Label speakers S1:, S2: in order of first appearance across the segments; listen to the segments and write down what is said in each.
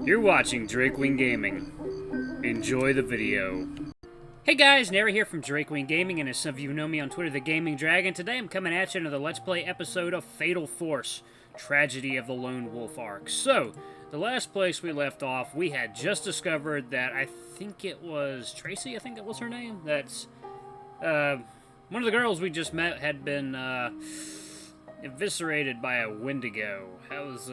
S1: You're watching Draveyar Gaming. Enjoy the video. Hey guys, Nary here from Draveyar Gaming, and as some of you know me on Twitter, the Gaming Dragon. Today I'm coming at you another Let's Play episode of Fatal Force, Tragedy of the Lone Wolf arc. So, the last place we left off, we had just discovered that I think it was Tracy, I think that was her name. That's, one of the girls we just met had been, eviscerated by a Wendigo. That was,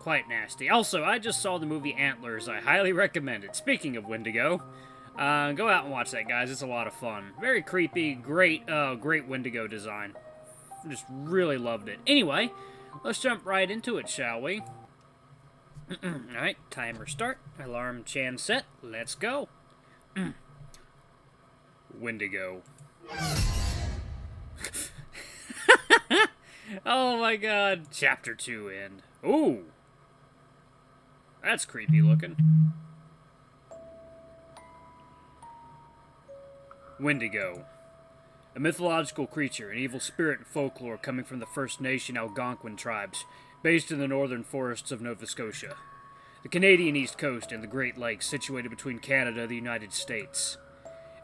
S1: quite nasty. Also, I just saw the movie Antlers. I highly recommend it. Speaking of Wendigo, go out and watch that, guys. It's a lot of fun. Very creepy. Great, great Wendigo design. Just really loved it. Anyway, let's jump right into it, shall we? Alright, timer start. Alarm chan set. Let's go. Wendigo. Oh my god. Chapter 2 end. Ooh. That's creepy looking. Wendigo. A mythological creature, an evil spirit and folklore coming from the First Nation Algonquin tribes, based in the northern forests of Nova Scotia, the Canadian East Coast, and the Great Lakes, situated between Canada and the United States.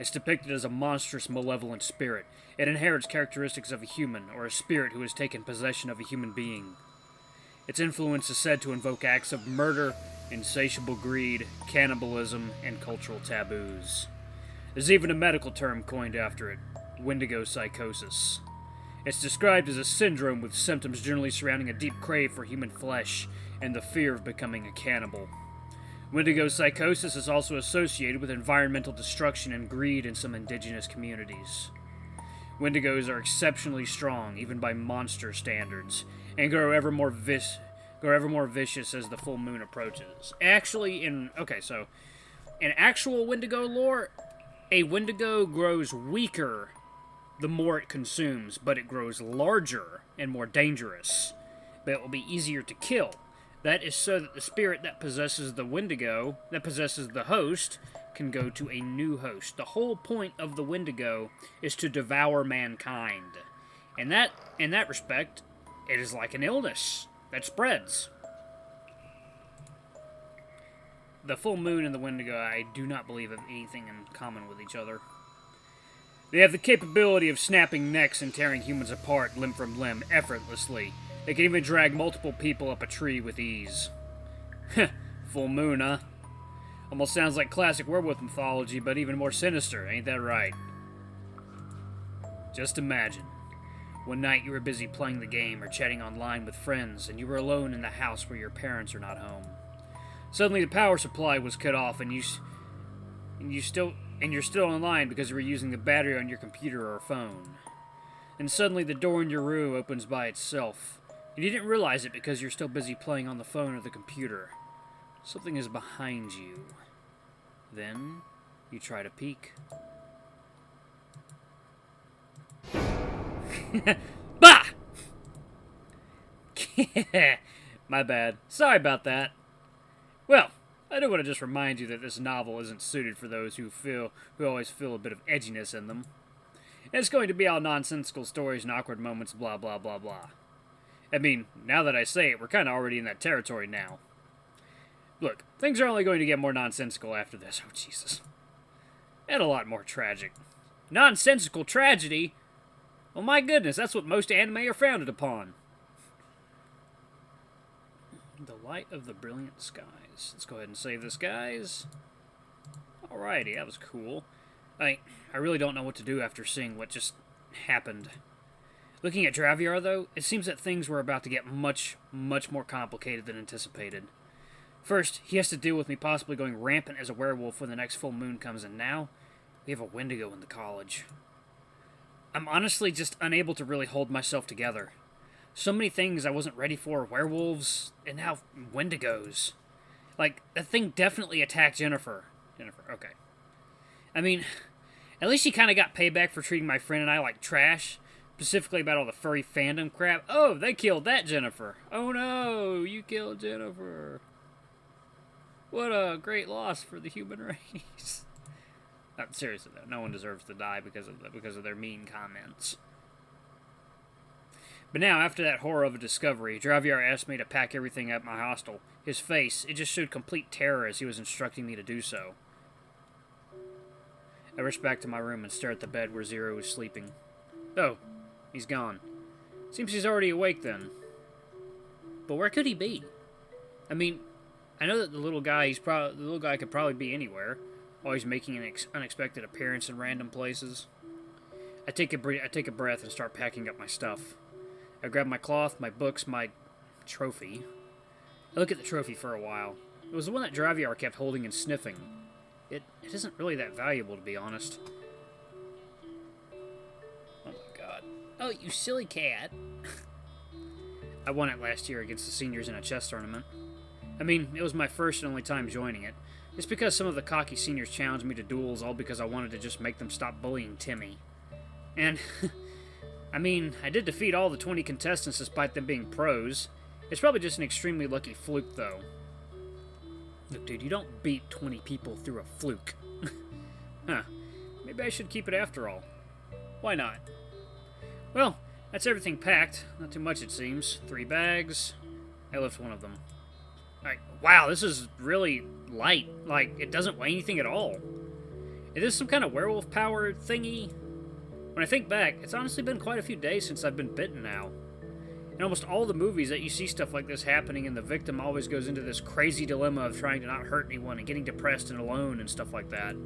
S1: It's depicted as a monstrous, malevolent spirit. It inherits characteristics of a human, or a spirit who has taken possession of a human being. Its influence is said to invoke acts of murder, insatiable greed, cannibalism, and cultural taboos. There's even a medical term coined after it, Wendigo psychosis. It's described as a syndrome with symptoms generally surrounding a deep crave for human flesh and the fear of becoming a cannibal. Wendigo psychosis is also associated with environmental destruction and greed in some indigenous communities. Wendigos are exceptionally strong, even by monster standards, and grow ever more vicious as the full moon approaches. Actually, in actual Wendigo lore, a Wendigo grows weaker the more it consumes, but it grows larger and more dangerous. But it will be easier to kill. That is so that the spirit that possesses the Wendigo, that possesses the host, can go to a new host. The whole point of the Wendigo is to devour mankind. And that, in that respect, it is like an illness that spreads. The full moon and the Wendigo, I do not believe, have anything in common with each other. They have the capability of snapping necks and tearing humans apart limb from limb effortlessly. They can even drag multiple people up a tree with ease. Full moon, huh? Almost sounds like classic werewolf mythology, but even more sinister, ain't that right? Just imagine. One night you were busy playing the game or chatting online with friends, and you were alone in the house where your parents are not home. Suddenly the power supply was cut off, and you're still online because you were using the battery on your computer or phone. And suddenly the door in your room opens by itself. And you didn't realize it because you're still busy playing on the phone or the computer. Something is behind you. Then you try to peek. Bah! My bad. Sorry about that. Well, I do want to just remind you that this novel isn't suited for those who always feel a bit of edginess in them. And it's going to be all nonsensical stories and awkward moments, blah blah blah blah. I mean, now that I say it, we're kind of already in that territory now. Look, things are only going to get more nonsensical after this. Oh, Jesus. And a lot more tragic. Nonsensical tragedy? Oh my goodness, that's what most anime are founded upon. The light of the brilliant skies. Let's go ahead and save this, guys. Alrighty, that was cool. I really don't know what to do after seeing what just happened. Looking at Draveyar, though, it seems that things were about to get much, much more complicated than anticipated. First, he has to deal with me possibly going rampant as a werewolf when the next full moon comes, and now we have a Wendigo in the college. I'm honestly just unable to really hold myself together. So many things I wasn't ready for, werewolves, and now Wendigos. Like, that thing definitely attacked Jennifer. Okay. I mean, at least she kind of got payback for treating my friend and I like trash. Specifically about all the furry fandom crap. Oh, they killed that Jennifer. Oh no, you killed Jennifer. What a great loss for the human race. Seriously though, no one deserves to die because of their mean comments. But now, after that horror of a discovery, Draveyar asked me to pack everything at my hostel. His face, it just showed complete terror as he was instructing me to do so. I rushed back to my room and stared at the bed where Zearu was sleeping. Oh, he's gone. Seems he's already awake then. But where could he be? I mean, I know that the little guy could probably be anywhere, always making an unexpected appearance in random places. I take a breath and start packing up my stuff. I grab my cloth, my books, my trophy. I look at the trophy for a while. It was the one that Draveyar kept holding and sniffing. It isn't really that valuable, to be honest. Oh my god. Oh, you silly cat. I won it last year against the seniors in a chess tournament. I mean, it was my first and only time joining it. It's because some of the cocky seniors challenged me to duels all because I wanted to just make them stop bullying Timmy. And, I mean, I did defeat all the 20 contestants despite them being pros. It's probably just an extremely lucky fluke, though. Look, dude, you don't beat 20 people through a fluke. Huh. Maybe I should keep it after all. Why not? Well, that's everything packed. Not too much, it seems. 3 bags. I lift one of them. Wow, this is really light. Like, it doesn't weigh anything at all. Is this some kind of werewolf power thingy? When I think back, it's honestly been quite a few days since I've been bitten now. In almost all the movies that you see stuff like this happening, and the victim always goes into this crazy dilemma of trying to not hurt anyone and getting depressed and alone and stuff like that.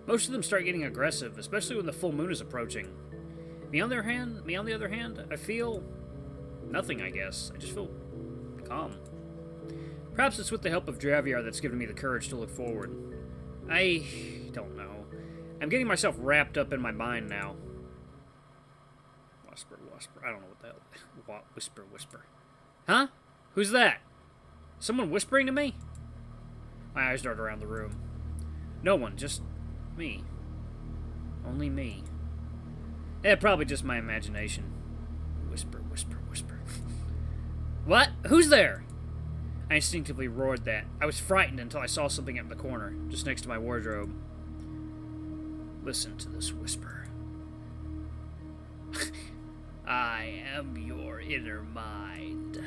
S1: Most of them start getting aggressive, especially when the full moon is approaching. Me on the other hand, I feel nothing, I guess. I just feel calm. Perhaps it's with the help of Draveyar that's given me the courage to look forward. I don't know. I'm getting myself wrapped up in my mind now. Whisper. I don't know what the hell. What? Whisper. Huh? Who's that? Someone whispering to me? My eyes dart around the room. No one, just me. Only me. Probably just my imagination. Whisper. What? Who's there? I instinctively roared that. I was frightened until I saw something in the corner, just next to my wardrobe. Listen to this whisper. I am your inner mind.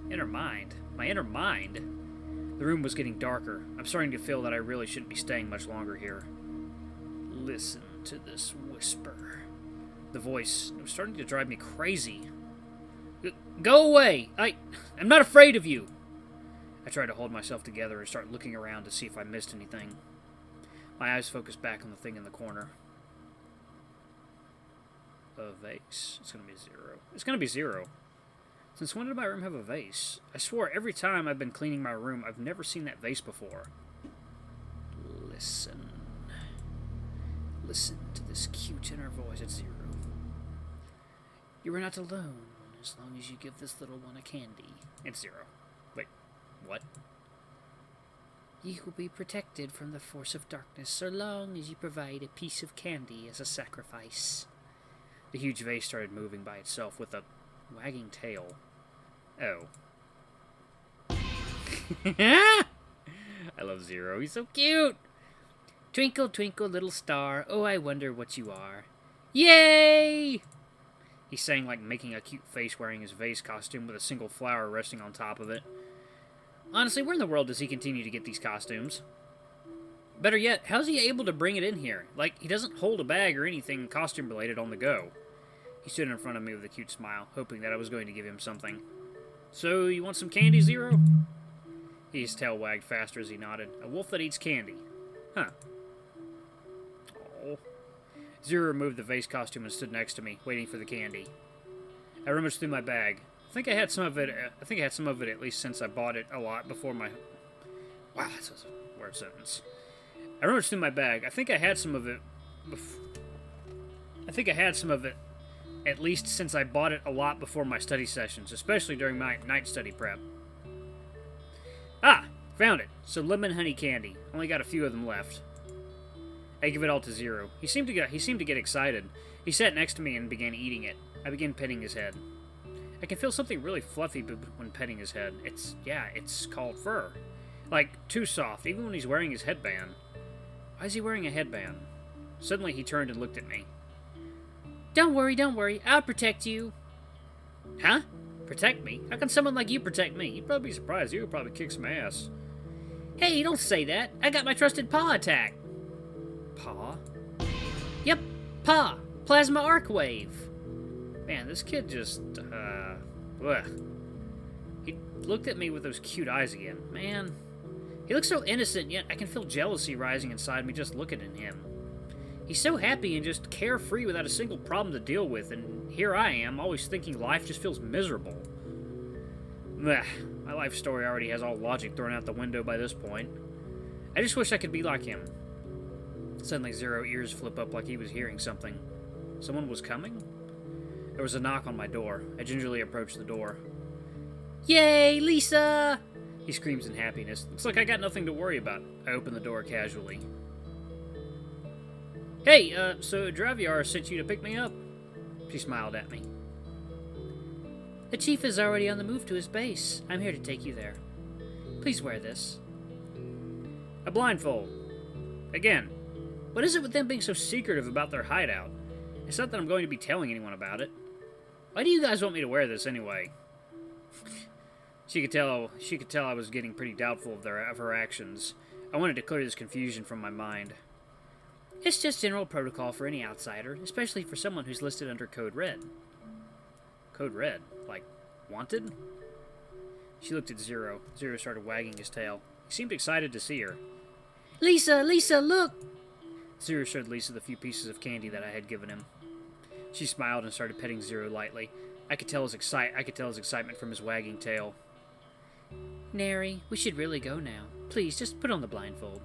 S1: Inner mind? My inner mind? The room was getting darker. I'm starting to feel that I really shouldn't be staying much longer here. Listen to this whisper. The voice, it was starting to drive me crazy. Go away! I'm not afraid of you! I tried to hold myself together and start looking around to see if I missed anything. My eyes focused back on the thing in the corner. A vase. It's gonna be Zearu. It's gonna be Zearu. Since when did my room have a vase? I swore every time I've been cleaning my room, I've never seen that vase before. Listen. Listen to this cute inner voice. It's Zearu. You are not alone as long as you give this little one a candy. It's Zearu. Wait, what? You will be protected from the force of darkness so long as you provide a piece of candy as a sacrifice. The huge vase started moving by itself with a wagging tail. Oh. I love Zearu. He's so cute. Twinkle, twinkle, little star. Oh, I wonder what you are. Yay! He sang like making a cute face wearing his vase costume with a single flower resting on top of it. Honestly, where in the world does he continue to get these costumes? Better yet, how's he able to bring it in here? Like, he doesn't hold a bag or anything costume-related on the go. He stood in front of me with a cute smile, hoping that I was going to give him something. So, you want some candy, Zearu? His tail wagged faster as he nodded. A wolf that eats candy. Huh. Oh. Zearu removed the vase costume and stood next to me, waiting for the candy. I rummaged through my bag. I think I had some of it at least since I bought it a lot before my... Wow, that's a weird sentence. I rummaged through my bag. I think I had some of it at least since I bought it a lot before my study sessions, especially during my night study prep. Ah! Found it. Some lemon honey candy. Only got a few of them left. I give it all to Zearu. He seemed to get excited. He sat next to me and began eating it. I began petting his head. I can feel something really fluffy when petting his head. It's called fur. Like, too soft, even when he's wearing his headband. Why is he wearing a headband? Suddenly he turned and looked at me. Don't worry, I'll protect you. Huh? Protect me? How can someone like you protect me? You'd probably be surprised. You would probably kick some ass. Hey, don't say that. I got my trusted paw attack. Paw? Yep, paw. Plasma arc wave. Man, this kid just, bleh. He looked at me with those cute eyes again. Man, he looks so innocent, yet I can feel jealousy rising inside me just looking at him. He's so happy and just carefree without a single problem to deal with, and here I am, always thinking life just feels miserable. Blech, my life story already has all logic thrown out the window by this point. I just wish I could be like him. Suddenly, Zearu's ears flip up like he was hearing something. Someone was coming? There was a knock on my door. I gingerly approached the door. Yay, Lisa! He screams in happiness. Looks like I got nothing to worry about. I open the door casually. Hey, so Draveyar sent you to pick me up? She smiled at me. The chief is already on the move to his base. I'm here to take you there. Please wear this. A blindfold. Again. What is it with them being so secretive about their hideout? It's not that I'm going to be telling anyone about it. Why do you guys want me to wear this anyway? She could tell I was getting pretty doubtful of her actions. I wanted to clear this confusion from my mind. It's just general protocol for any outsider, especially for someone who's listed under Code Red. Code Red? Like, wanted? She looked at Zearu. Zearu started wagging his tail. He seemed excited to see her. Lisa, Lisa, look! Zearu showed Lisa the few pieces of candy that I had given him. She smiled and started petting Zearu lightly. I could tell his excitement from his wagging tail. Nary, we should really go now. Please, just put on the blindfold.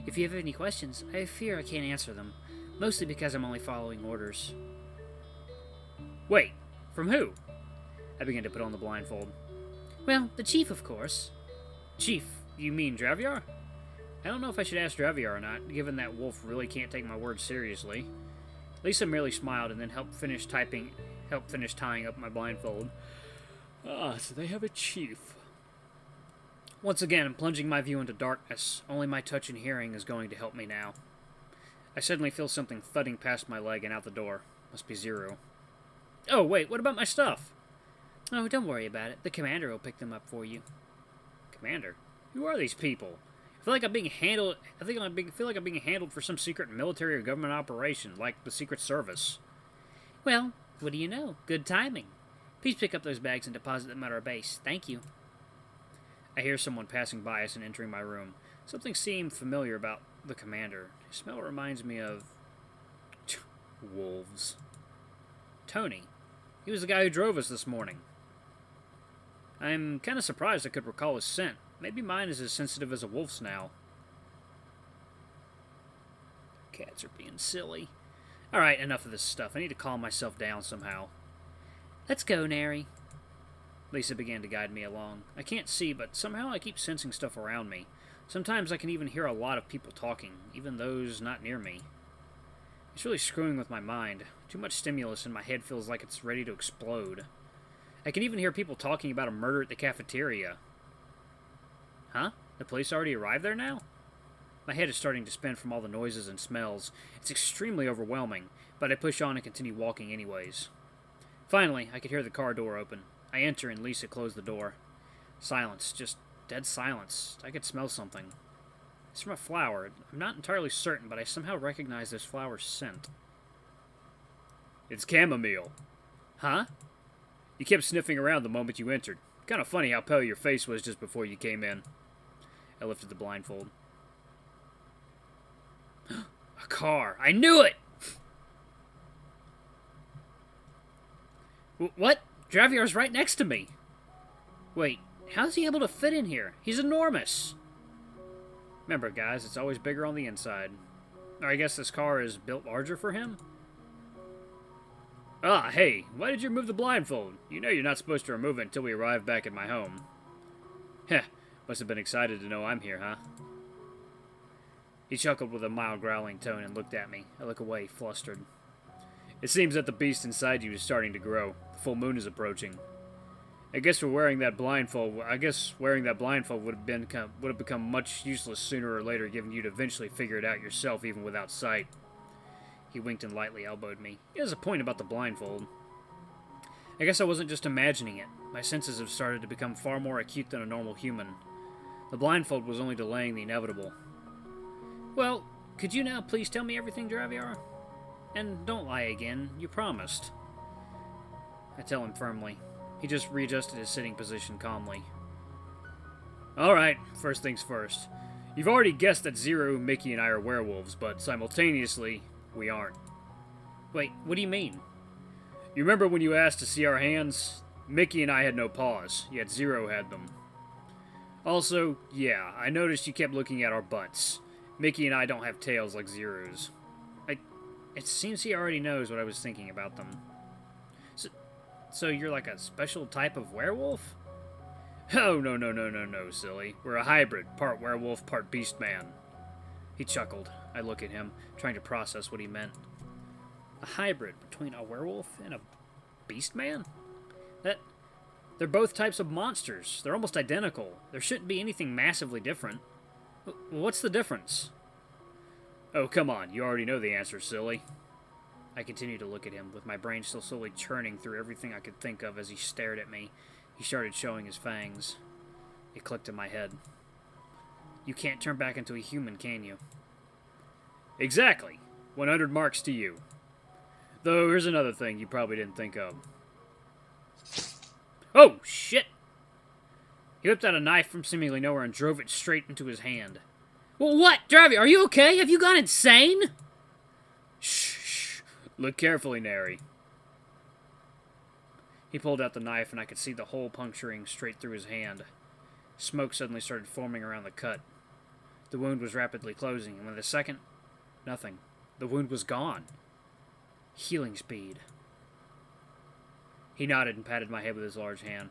S1: If you have any questions, I fear I can't answer them, mostly because I'm only following orders. Wait, from who? I began to put on the blindfold. Well, the chief, of course. Chief, you mean Draveyar? I don't know if I should ask Draveyar or not, given that wolf really can't take my words seriously. Lisa merely smiled and then helped finish tying up my blindfold. Ah, so they have a chief. Once again, I'm plunging my view into darkness. Only my touch and hearing is going to help me now. I suddenly feel something thudding past my leg and out the door. Must be Zearu. Oh, wait, what about my stuff? Oh, don't worry about it. The commander will pick them up for you. Commander? Who are these people? I feel like I'm being handled. I feel like I'm being handled for some secret military or government operation, like the Secret Service. Well, what do you know? Good timing. Please pick up those bags and deposit them at our base. Thank you. I hear someone passing by us and entering my room. Something seemed familiar about the commander. His smell reminds me of wolves. Tony. He was the guy who drove us this morning. I'm kind of surprised I could recall his scent. Maybe mine is as sensitive as a wolf's now. Cats are being silly. Alright, enough of this stuff. I need to calm myself down somehow. Let's go, Nary. Lisa began to guide me along. I can't see, but somehow I keep sensing stuff around me. Sometimes I can even hear a lot of people talking, even those not near me. It's really screwing with my mind. Too much stimulus and my head feels like it's ready to explode. I can even hear people talking about a murder at the cafeteria. Huh? The police already arrived there now? My head is starting to spin from all the noises and smells. It's extremely overwhelming, but I push on and continue walking anyways. Finally, I could hear the car door open. I enter and Lisa closed the door. Silence, just dead silence. I could smell something. It's from a flower. I'm not entirely certain, but I somehow recognize this flower's scent. It's chamomile. Huh? You kept sniffing around the moment you entered. Kind of funny how pale your face was just before you came in. I lifted the blindfold. A car! I knew it! What? Draveyar's right next to me. Wait, how's he able to fit in here? He's enormous. Remember, guys, it's always bigger on the inside. Or I guess this car is built larger for him? Ah, hey, why did you remove the blindfold? You know you're not supposed to remove it until we arrive back at my home. Heh, must have been excited to know I'm here, huh? He chuckled with a mild growling tone and looked at me. I look away, flustered. It seems that the beast inside you is starting to grow. The full moon is approaching. I guess wearing that blindfold would have become much useless sooner or later, given you'd eventually figure it out yourself, even without sight. He winked and lightly elbowed me. He has a point about the blindfold. I guess I wasn't just imagining it. My senses have started to become far more acute than a normal human. The blindfold was only delaying the inevitable. Well, could you now please tell me everything, Draveyar? And don't lie again. You promised. I tell him firmly. He just readjusted his sitting position calmly. Alright, first things first. You've already guessed that Zearu, Micky, and I are werewolves, but simultaneously, we aren't. Wait, what do you mean? You remember when you asked to see our hands? Micky and I had no paws, yet Zearu had them. Also, yeah, I noticed you kept looking at our butts. Micky and I don't have tails like Zearu's. It seems he already knows what I was thinking about them. So you're like a special type of werewolf? Oh, no, silly. We're a hybrid, part werewolf, part beast man. He chuckled. I look at him, trying to process what he meant. A hybrid between a werewolf and a beast man? They're both types of monsters. They're almost identical. There shouldn't be anything massively different. What's the difference? Oh, come on. You already know the answer, silly. I continued to look at him, with my brain still slowly churning through everything I could think of as he stared at me. He started showing his fangs. It clicked in my head. You can't turn back into a human, can you? Exactly. 100 marks to you. Though, here's another thing you probably didn't think of. Oh, shit! He whipped out a knife from seemingly nowhere and drove it straight into his hand. Well, what? Draveyar, are you okay? Have you gone insane? Shh. Look carefully, Nary. He pulled out the knife, and I could see the hole puncturing straight through his hand. Smoke suddenly started forming around the cut. The wound was rapidly closing, and within a second, nothing. The wound was gone. Healing speed. He nodded and patted my head with his large hand.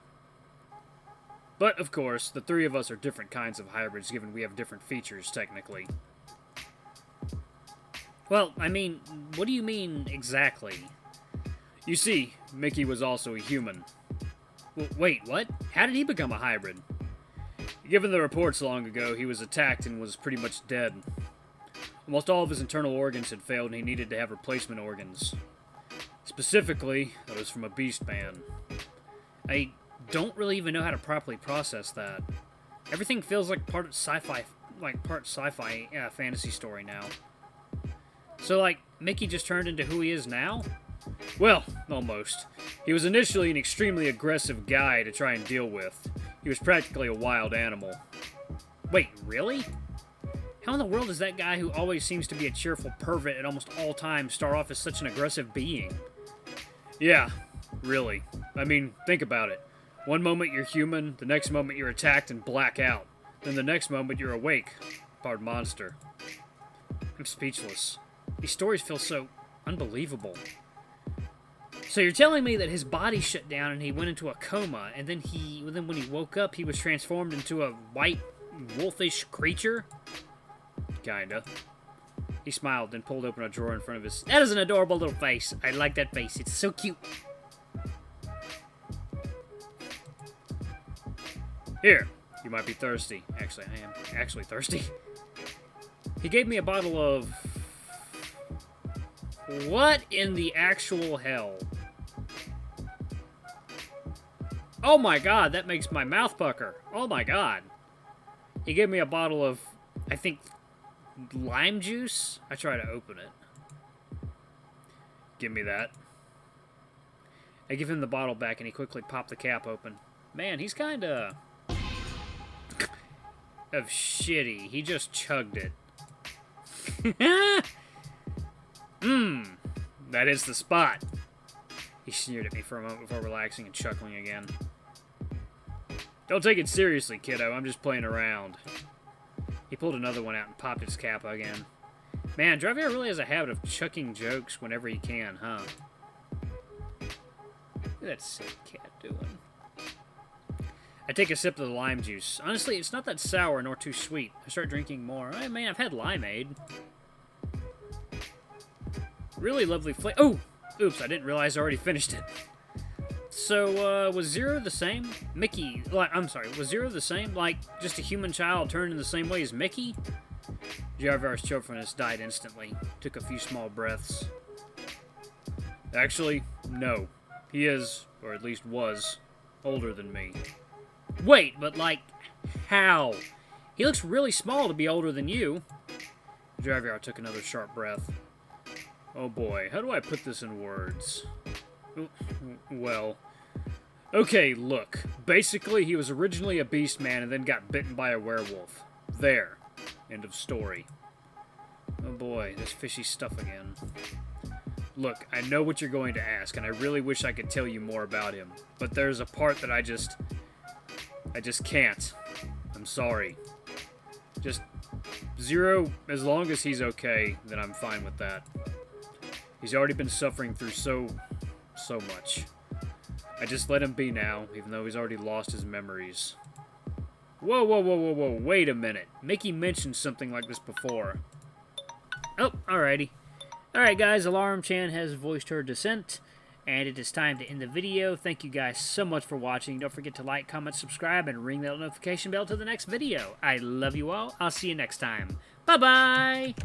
S1: But, of course, the three of us are different kinds of hybrids, given we have different features, technically. Well, I mean, what do you mean, exactly? You see, Micky was also a human. Wait, what? How did he become a hybrid? Given the reports long ago, he was attacked and was pretty much dead. Almost all of his internal organs had failed, and he needed to have replacement organs. Specifically, that was from a beast man. I don't really even know how to properly process that. Everything feels like part sci-fi fantasy story now. So, like, Micky just turned into who he is now? Well, almost. He was initially an extremely aggressive guy to try and deal with. He was practically a wild animal. Wait, really? How in the world does that guy who always seems to be a cheerful pervert at almost all times start off as such an aggressive being? Yeah, really. I mean, think about it. One moment you're human, the next moment you're attacked and black out. Then the next moment you're awake, part monster. I'm speechless. These stories feel so unbelievable. So you're telling me that his body shut down and he went into a coma, and then when he woke up, he was transformed into a white, wolfish creature? Kinda. He smiled, then pulled open a drawer in front of his... That is an adorable little face. I like that face. It's so cute. Here. You might be thirsty. Actually, I am actually thirsty. He gave me a bottle of... What in the actual hell? Oh my god, that makes my mouth pucker. Oh my god. He gave me a bottle of, I think, lime juice? I try to open it. Give me that. I give him the bottle back and he quickly popped the cap open. Man, he's kinda... of shitty. He just chugged it. That is the spot. He sneered at me for a moment before relaxing and chuckling again. Don't take it seriously, kiddo. I'm just playing around. He pulled another one out and popped its cap again. Man, Draveyar really has a habit of chucking jokes whenever he can, huh? What's that sick cat doing? I take a sip of the lime juice. Honestly, it's not that sour nor too sweet. I start drinking more. I mean, I've had limeade. Really lovely flavor. Oh! Oops, I didn't realize I already finished it. So, was Zearu the same? Micky, I'm sorry, was Zearu the same? Like, just a human child turned in the same way as Micky? Draveyar's cheerfulness died instantly. Took a few small breaths. Actually, no. He is, or at least was, older than me. Wait, but like, how? He looks really small to be older than you. Draveyar took another sharp breath. Oh boy, how do I put this in words? Well, okay, look. Basically, he was originally a beast man and then got bitten by a werewolf. There. End of story. Oh boy, this fishy stuff again. Look, I know what you're going to ask, and I really wish I could tell you more about him. But there's a part that I just can't. I'm sorry. Just, Zearu, as long as he's okay, then I'm fine with that. He's already been suffering through so much. I just let him be now, even though he's already lost his memories. Whoa, wait a minute. Micky mentioned something like this before. Oh, alrighty. Alright guys, Alarm-chan has voiced her dissent, and it is time to end the video. Thank you guys so much for watching. Don't forget to like, comment, subscribe, and ring that notification bell to the next video. I love you all. I'll see you next time. Bye-bye!